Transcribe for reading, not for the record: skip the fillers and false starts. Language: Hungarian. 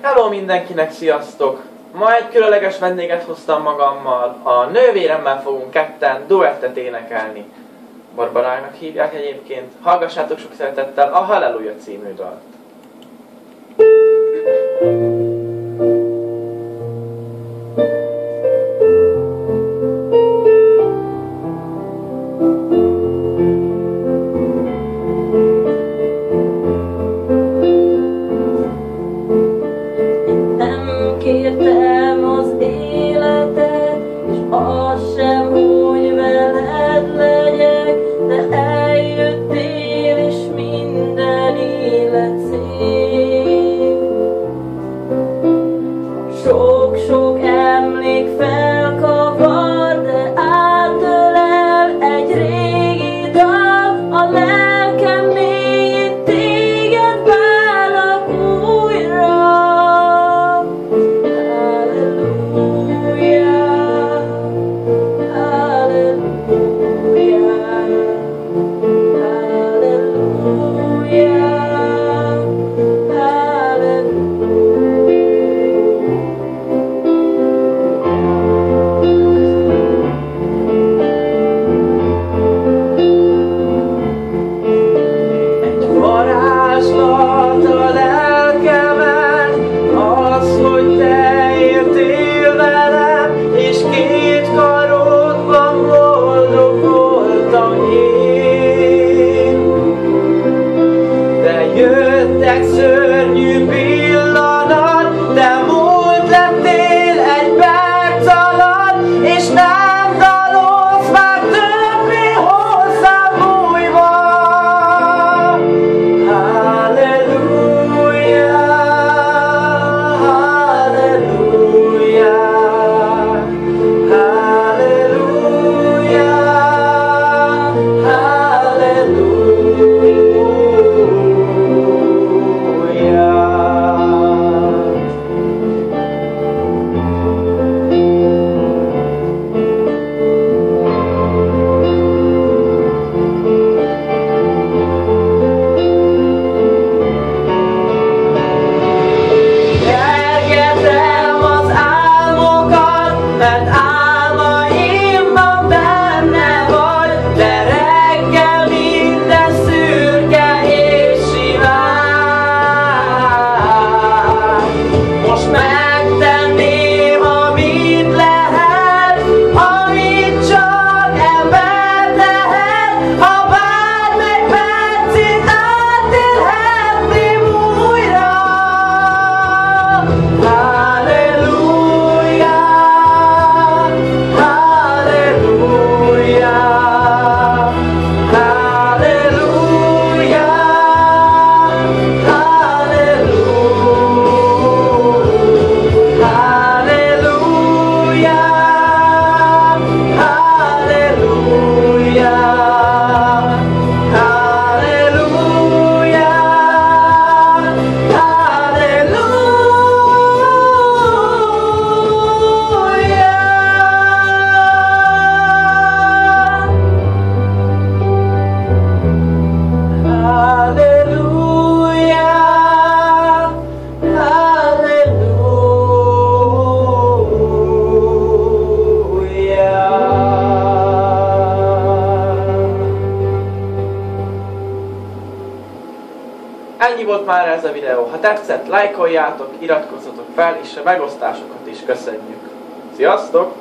Hello mindenkinek, sziasztok! Ma egy különleges vendéget hoztam magammal. A nővéremmel fogunk ketten duettet énekelni. Barbarának hívják egyébként. Hallgassátok sok szeretettel a Halleluja című dalt. Kértem az életet, és az sem, hogy veled legyek, de eljöttél, és minden élet szép. Sok-sok emlék felkavar, de átölel egy régi dal, a lelkem mélyén téged várlak újra. Varázslat a lelkemen, az, hogy te értél velem, és két karodban boldog voltam én. De jöttek szörnyű pillanat, de múlt lettél egy perc alatt, és nem dalolsz már többé hozzám újra. Mert álmaimban benne vagy, de reggel minden szürke és sivány. Most megtenném, amit lehet, amit csak ember tehet, ha bármely percét átélhetném újra. Ennyi volt már ez a videó. Ha tetszett, lájkoljátok, iratkozzatok fel, és a megosztásokat is köszönjük. Sziasztok!